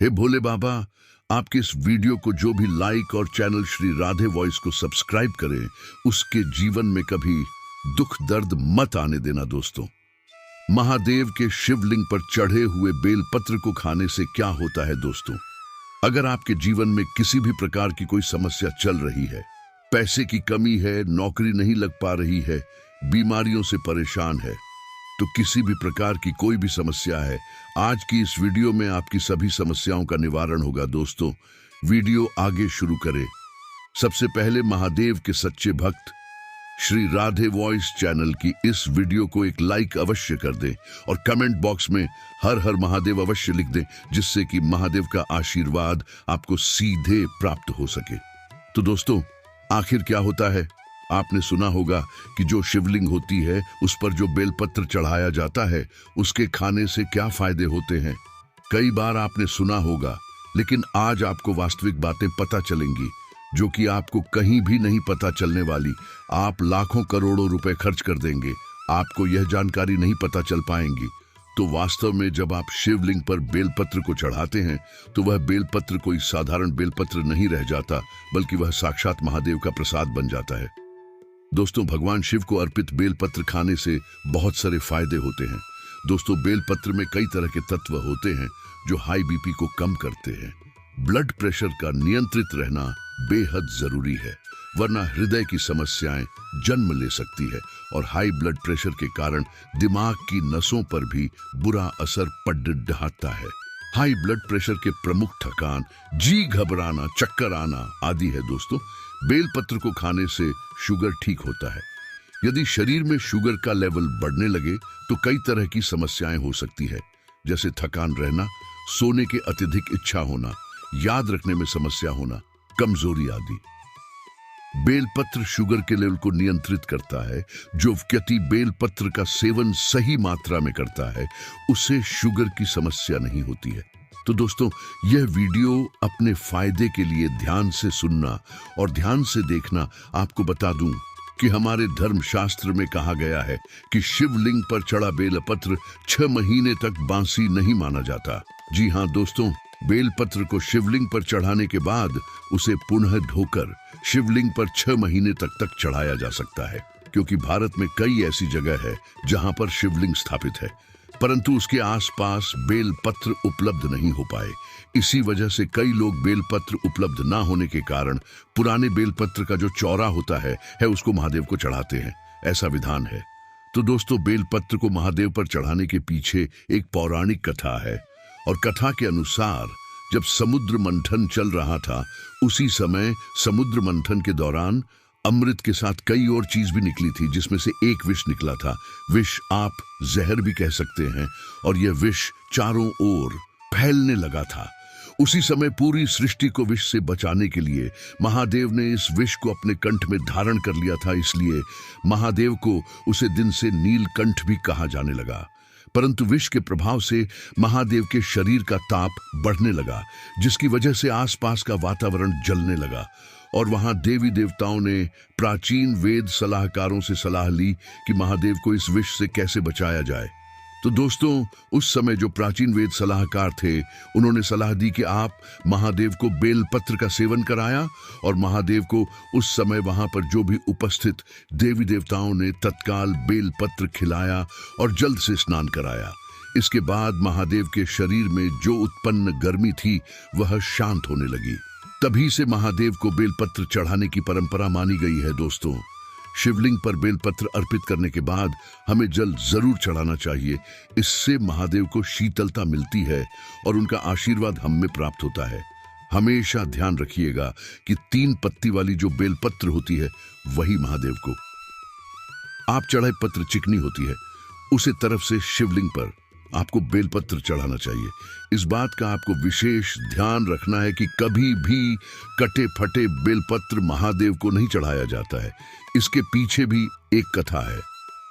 हे भोले बाबा, आपके इस वीडियो को जो भी लाइक और चैनल श्री राधे वॉइस को सब्सक्राइब करे, उसके जीवन में कभी दुख दर्द मत आने देना। दोस्तों, महादेव के शिवलिंग पर चढ़े हुए बेलपत्र को खाने से क्या होता है दोस्तों? अगर आपके जीवन में किसी भी प्रकार की कोई समस्या चल रही है, पैसे की कमी है, नौकरी नहीं लग पा रही है, बीमारियों से परेशान है, तो किसी भी प्रकार की कोई भी समस्या है, आज की इस वीडियो में आपकी सभी समस्याओं का निवारण होगा। दोस्तों, वीडियो आगे शुरू करें। सबसे पहले महादेव के सच्चे भक्त श्री राधे वॉइस चैनल की इस वीडियो को एक लाइक अवश्य कर दें और कमेंट बॉक्स में हर हर महादेव अवश्य लिख दें, जिससे कि महादेव का आशीर्वाद आपको सीधे प्राप्त हो सके। तो दोस्तों, आखिर क्या होता है? आपने सुना होगा कि जो शिवलिंग होती है उस पर जो बेलपत्र चढ़ाया जाता है, उसके खाने से क्या फायदे होते हैं। कई बार आपने सुना होगा, लेकिन आज आपको वास्तविक बातें पता चलेंगी जो कि आपको कहीं भी नहीं पता चलने वाली। आप लाखों करोड़ों रुपए खर्च कर देंगे, आपको यह जानकारी नहीं पता चल पाएंगी। तो वास्तव में जब आप शिवलिंग पर बेलपत्र को चढ़ाते हैं, तो वह बेलपत्र कोई साधारण बेलपत्र नहीं रह जाता, बल्कि वह साक्षात महादेव का प्रसाद बन जाता है। दोस्तों, भगवान शिव को अर्पित बेलपत्र खाने से बहुत सारे फायदे होते हैं। दोस्तों, बेलपत्र में कई तरह के तत्व होते हैं जो हाई बीपी को कम करते हैं। ब्लड प्रेशर का नियंत्रित रहना बेहद जरूरी है, वरना हृदय की समस्याएं जन्म ले सकती है और हाई ब्लड प्रेशर के कारण दिमाग की नसों पर भी बुरा असर पड़ जाता है। हाई ब्लड प्रेशर के प्रमुख थकान, जी घबराना, चक्कर आना आदि है। दोस्तों, बेलपत्र को खाने से शुगर ठीक होता है। यदि शरीर में शुगर का लेवल बढ़ने लगे तो कई तरह की समस्याएं हो सकती है, जैसे थकान रहना, सोने की अत्यधिक इच्छा होना, याद रखने में समस्या होना, कमजोरी आदि। बेलपत्र शुगर के लेवल को नियंत्रित करता है। जो व्यक्ति बेलपत्र का सेवन सही मात्रा में करता है, उसे शुगर की समस्या नहीं होती है। तो दोस्तों, यह वीडियो अपने फायदे के लिए ध्यान से सुनना और ध्यान से देखना। आपको बता दूं कि हमारे धर्मशास्त्र में कहा गया है कि शिवलिंग पर चढ़ा बेलपत्र 6 महीने तक बासी नहीं माना जाता। जी हाँ दोस्तों, बेलपत्र को शिवलिंग पर चढ़ाने के बाद उसे पुनः धोकर शिवलिंग पर 6 महीने तक चढ़ाया जा सकता है, क्योंकि भारत में कई ऐसी जगह है जहां पर शिवलिंग स्थापित है, परंतु उसके आसपास बेलपत्र उपलब्ध नहीं हो पाए। इसी वजह से कई लोग बेलपत्र उपलब्ध ना होने के कारण पुराने बेलपत्र का जो चौरा होता है उसको महादेव को चढ़ाते हैं। ऐसा विधान है। तो दोस्तों, बेलपत्र को महादेव पर चढ़ाने के पीछे एक पौराणिक कथा है, और कथा के अनुसार जब समुद्र मंथन चल रहा था, उसी समय समुद्र मंथन के दौरान अमृत के साथ कई और चीज भी निकली थी, जिसमें से एक विष निकला था। विष आप जहर भी कह सकते हैं, और यह विष चारों ओर फैलने लगा था। उसी समय पूरी सृष्टि को विष से बचाने के लिए महादेव ने इस विष को अपने कंठ में धारण कर लिया था, इसलिए महादेव को उसे दिन से नीलकंठ भी कहा जाने लगा। परंतु विष के प्रभाव से महादेव के शरीर का ताप बढ़ने लगा, जिसकी वजह से आसपास का वातावरण जलने लगा, और वहां देवी देवताओं ने प्राचीन वेद सलाहकारों से सलाह ली कि महादेव को इस विष से कैसे बचाया जाए। तो दोस्तों, उस समय जो प्राचीन वेद सलाहकार थे, उन्होंने सलाह दी कि आप महादेव को बेलपत्र का सेवन कराया, और महादेव को उस समय वहां पर जो भी उपस्थित देवी देवताओं ने तत्काल बेलपत्र खिलाया और जल्द से स्नान कराया। इसके बाद महादेव के शरीर में जो उत्पन्न गर्मी थी वह शांत होने लगी। तभी से महादेव को बेलपत्र चढ़ाने की परंपरा मानी गई है। दोस्तों, शिवलिंग पर बेलपत्र अर्पित करने के बाद हमें जल जरूर चढ़ाना चाहिए। इससे महादेव को शीतलता मिलती है और उनका आशीर्वाद हम में प्राप्त होता है। हमेशा ध्यान रखिएगा कि 3 पत्ती वाली जो बेलपत्र होती है, वही महादेव को आप चढ़ाए पत्र चिकनी होती है, उसे तरफ से शिवलिंग पर आपको बेलपत्र चढ़ाना चाहिए। इस बात का आपको विशेष ध्यान रखना है कि कभी भी कटे फटे बेलपत्र महादेव को नहीं चढ़ाया जाता है। इसके पीछे भी एक कथा है,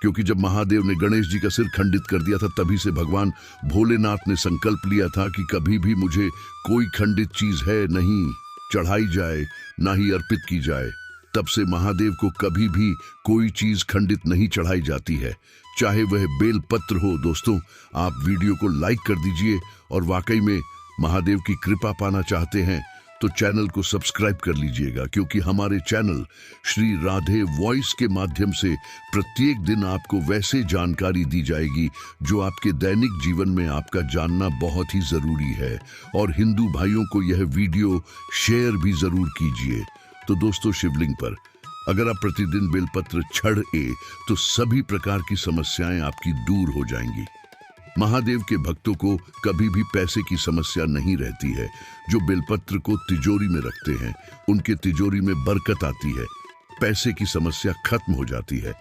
क्योंकि जब महादेव ने गणेश जी का सिर खंडित कर दिया था, तभी से भगवान भोलेनाथ ने संकल्प लिया था कि कभी भी मुझे कोई खंडित चीज है नहीं चढ़ाई जाए, ना ही अर्पित की जाए। तब से महादेव को कभी भी कोई चीज खंडित नहीं चढ़ाई जाती है, चाहे वह बेलपत्र हो। दोस्तों, आप वीडियो को लाइक कर दीजिए और वाकई में महादेव की कृपा पाना चाहते हैं तो चैनल को सब्सक्राइब कर लीजिएगा, क्योंकि हमारे चैनल श्री राधे वॉइस के माध्यम से प्रत्येक दिन आपको वैसे जानकारी दी जाएगी जो आपके दैनिक जीवन में आपका जानना बहुत ही जरूरी है। और हिंदू भाइयों को यह वीडियो शेयर भी जरूर कीजिए। तो दोस्तों, शिवलिंग पर अगर आप प्रतिदिन बेलपत्र चढ़े तो सभी प्रकार की समस्याएं आपकी दूर हो जाएंगी। महादेव के भक्तों को कभी भी पैसे की समस्या नहीं रहती है। जो बेलपत्र को तिजोरी में रखते हैं उनके तिजोरी में बरकत आती है, पैसे की समस्या खत्म हो जाती है।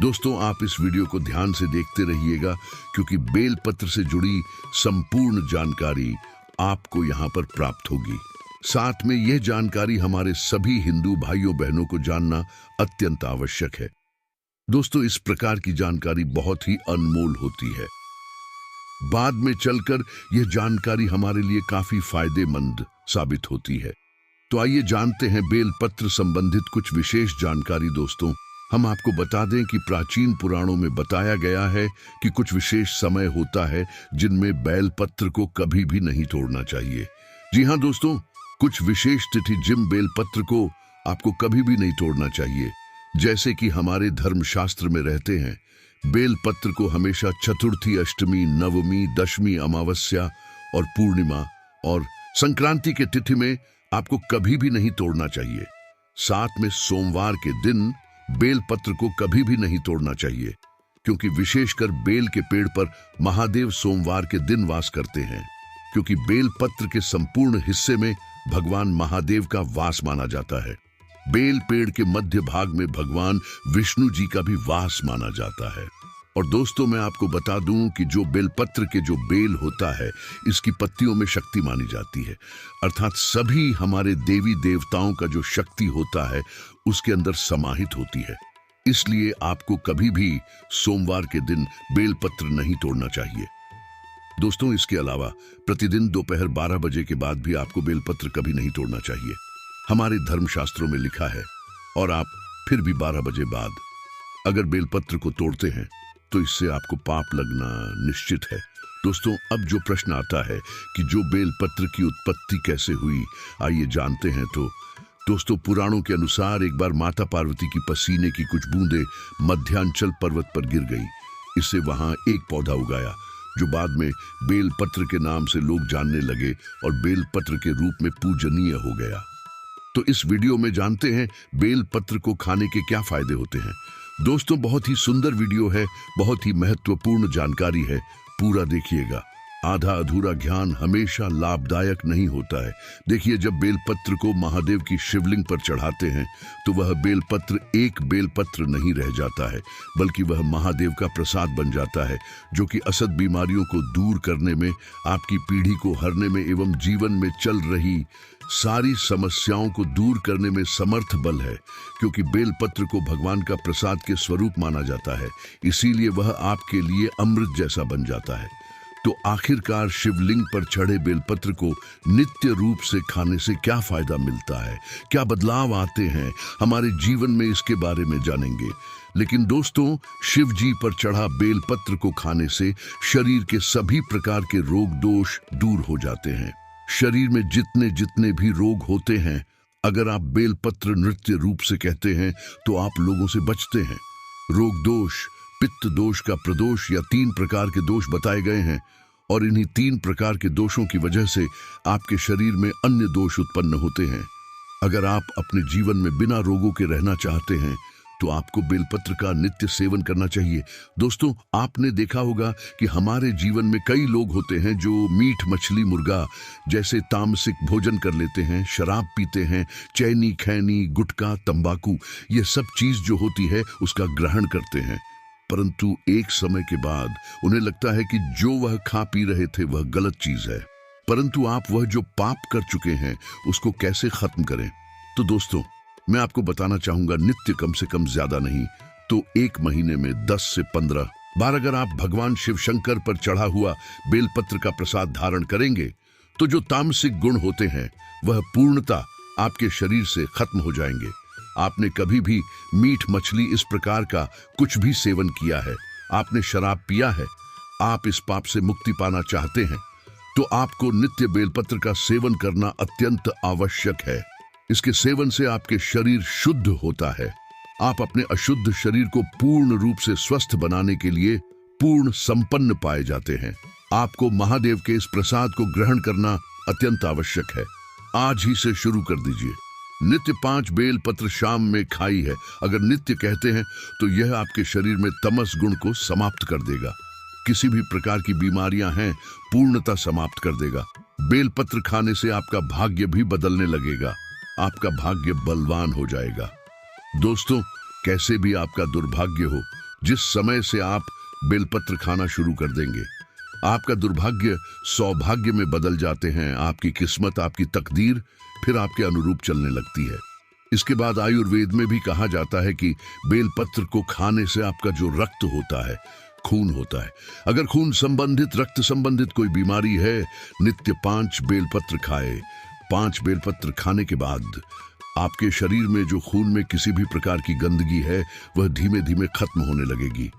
दोस्तों, आप इस वीडियो को ध्यान से देखते रहिएगा, क्योंकि बेलपत्र से जुड़ी संपूर्ण जानकारी आपको यहाँ पर प्राप्त होगी। साथ में यह जानकारी हमारे सभी हिंदू भाइयों बहनों को जानना अत्यंत आवश्यक है। दोस्तों, इस प्रकार की जानकारी बहुत ही अनमोल होती है। बाद में चलकर यह जानकारी हमारे लिए काफी फायदेमंद साबित होती है। तो आइए जानते हैं बेलपत्र संबंधित कुछ विशेष जानकारी। दोस्तों, हम आपको बता दें कि प्राचीन पुराणों में बताया गया है कि कुछ विशेष समय होता है जिनमें बेलपत्र को कभी भी नहीं तोड़ना चाहिए। जी हाँ दोस्तों, कुछ विशेष तिथि जिन बेलपत्र को आपको कभी भी नहीं तोड़ना चाहिए, जैसे कि हमारे धर्मशास्त्र में रहते हैं, बेलपत्र को हमेशा चतुर्थी, अष्टमी, नवमी, दशमी, अमावस्या और पूर्णिमा और संक्रांति के तिथि में आपको कभी भी नहीं तोड़ना चाहिए। साथ में सोमवार के दिन बेलपत्र को कभी भी नहीं तोड़ना चाहिए, क्योंकि विशेषकर बेल के पेड़ पर महादेव सोमवार के दिन वास करते हैं। क्योंकि बेलपत्र के संपूर्ण हिस्से में भगवान महादेव का वास माना जाता है। बेल पेड़ के मध्य भाग में भगवान विष्णु जी का भी वास माना जाता है। और दोस्तों, मैं आपको बता दूं कि जो बेलपत्र के जो बेल होता है, इसकी पत्तियों में शक्ति मानी जाती है। अर्थात सभी हमारे देवी देवताओं का जो शक्ति होता है उसके अंदर समाहित होती है। इसलिए आपको कभी भी सोमवार के दिन बेलपत्र नहीं तोड़ना चाहिए। दोस्तों, इसके अलावा प्रतिदिन दोपहर 12 बजे के बाद भी आपको बेलपत्र कभी नहीं तोड़ना चाहिए। हमारे धर्मशास्त्रों में लिखा है। और आप फिर भी 12 बजे बाद अगर बेलपत्र को तोड़ते हैं तो इससे आपको पाप लगना निश्चित है। दोस्तों, अब जो प्रश्न आता है कि जो बेलपत्र की उत्पत्ति कैसे हुई, आइए जानते हैं। तो दोस्तों, पुराणों के अनुसार एक बार माता पार्वती की पसीने की कुछ बूंदें मध्यांचल पर्वत पर गिर गई। इससे वहां एक पौधा उगाया जो बाद में बेलपत्र के नाम से लोग जानने लगे और बेलपत्र के रूप में पूजनीय हो गया। तो इस वीडियो में जानते हैं बेलपत्र को खाने के क्या फायदे होते हैं। दोस्तों, बहुत ही सुंदर वीडियो है, बहुत ही महत्वपूर्ण जानकारी है, पूरा देखिएगा। आधा अधूरा ज्ञान हमेशा लाभदायक नहीं होता है। देखिए, जब बेलपत्र को महादेव की शिवलिंग पर चढ़ाते हैं तो वह बेलपत्र एक बेलपत्र नहीं रह जाता है, बल्कि वह महादेव का प्रसाद बन जाता है, जो कि असत बीमारियों को दूर करने में, आपकी पीढ़ी को हरने में एवं जीवन में चल रही सारी समस्याओं को दूर करने में समर्थ बल है। क्योंकि बेलपत्र को भगवान का प्रसाद के स्वरूप माना जाता है, इसीलिए वह आपके लिए अमृत जैसा बन जाता है। तो आखिरकार शिवलिंग पर चढ़े बेलपत्र को नित्य रूप से खाने से क्या फायदा मिलता है, क्या बदलाव आते हैं हमारे जीवन में, इसके बारे में जानेंगे। लेकिन दोस्तों, शिव जी पर चढ़ा बेलपत्र को खाने से शरीर के सभी प्रकार के रोग दोष दूर हो जाते हैं। शरीर में जितने जितने भी रोग होते हैं, अगर आप बेलपत्र नृत्य रूप से कहते हैं तो आप लोगों से बचते हैं। रोग दोष, पित्त दोष का प्रदोष या 3 प्रकार के दोष बताए गए हैं, और इन्हीं 3 प्रकार के दोषों की वजह से आपके शरीर में अन्य दोष उत्पन्न होते हैं। अगर आप अपने जीवन में बिना रोगों के रहना चाहते हैं तो आपको बेलपत्र का नित्य सेवन करना चाहिए। दोस्तों, आपने देखा होगा कि हमारे जीवन में कई लोग होते हैं जो मीट, मछली, मुर्गा जैसे तामसिक भोजन कर लेते हैं, शराब पीते हैं, चैनी, खैनी, गुटखा, तंबाकू, ये सब चीज जो होती है उसका ग्रहण करते हैं। परंतु एक समय के बाद उन्हें लगता है कि जो वह खा पी रहे थे वह गलत चीज है। परंतु आप वह जो पाप कर चुके हैं उसको कैसे खत्म करें? तो दोस्तों, मैं आपको बताना चाहूंगा, नित्य कम से कम ज्यादा नहीं तो 1 महीने में 10 से 15 बार अगर आप भगवान शिव शंकर पर चढ़ा हुआ बेलपत्र का प्रसाद धारण करेंगे तो जो तामसिक गुण होते हैं वह पूर्णतः आपके शरीर से खत्म हो जाएंगे। आपने कभी भी मीट, मछली इस प्रकार का कुछ भी सेवन किया है, आपने शराब पिया है, आप इस पाप से मुक्ति पाना चाहते हैं तो आपको नित्य बेलपत्र का सेवन करना अत्यंत आवश्यक है। इसके सेवन से आपके शरीर शुद्ध होता है। आप अपने अशुद्ध शरीर को पूर्ण रूप से स्वस्थ बनाने के लिए पूर्ण संपन्न पाए जाते हैं। आपको महादेव के इस प्रसाद को ग्रहण करना अत्यंत आवश्यक है। आज ही से शुरू कर दीजिए। नित्य 5 बेलपत्र शाम में खाई है। अगर नित्य कहते हैं तो यह आपके शरीर में तमस गुण को समाप्त कर देगा। किसी भी प्रकार की बीमारियां हैं पूर्णतः समाप्त कर देगा। बेलपत्र खाने से आपका भाग्य भी बदलने लगेगा। आपका भाग्य बलवान हो जाएगा। दोस्तों, कैसे भी आपका दुर्भाग्य हो, जिस समय से आप बेलपत्र खाना शुरू कर देंगे, आपका दुर्भाग्य सौभाग्य में बदल जाते हैं। आपकी किस्मत, आपकी तकदीर फिर आपके अनुरूप चलने लगती है। इसके बाद आयुर्वेद में भी कहा जाता है कि बेलपत्र को खाने से आपका जो रक्त होता है, खून होता है। अगर खून संबंधित, रक्त संबंधित कोई बीमारी है, नित्य 5 बेलपत्र खाए। 5 बेलपत्र खाने के बाद आपके शरीर में जो खून में किसी भी प्रकार की गंदगी है, वह धीमे धीमे खत्म होने लगेगी।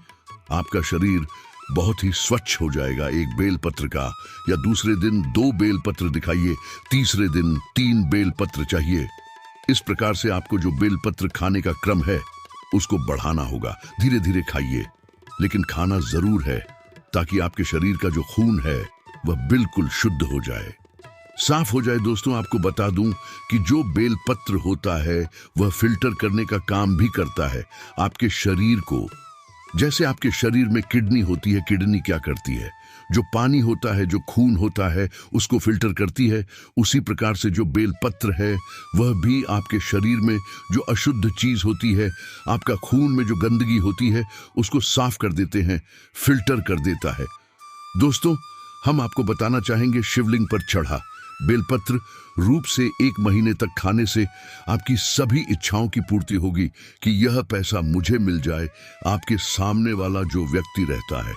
आपका शरीर बहुत ही स्वच्छ हो जाएगा। एक बेलपत्र का या दूसरे दिन 2 बेलपत्र दिखाइए, तीसरे दिन 3 बेलपत्र चाहिए। इस प्रकार से आपको जो बेलपत्र खाने का क्रम है उसको बढ़ाना होगा। धीरे धीरे खाइए, लेकिन खाना जरूर है, ताकि आपके शरीर का जो खून है वह बिल्कुल शुद्ध हो जाए, साफ हो जाए। दोस्तों, आपको बता दूं कि जो बेलपत्र होता है वह फिल्टर करने का काम भी करता है आपके शरीर को। जैसे आपके शरीर में किडनी होती है, किडनी क्या करती है? जो पानी होता है, जो खून होता है, उसको फिल्टर करती है। उसी प्रकार से जो बेलपत्र है वह भी आपके शरीर में जो अशुद्ध चीज होती है, आपका खून में जो गंदगी होती है, उसको साफ कर देते हैं, फिल्टर कर देता है। दोस्तों, हम आपको बताना चाहेंगे, शिवलिंग पर चढ़ा बेलपत्र रूप से 1 महीने तक खाने से आपकी सभी इच्छाओं की पूर्ति होगी कि यह पैसा मुझे मिल जाए। आपके सामने वाला जो व्यक्ति रहता है,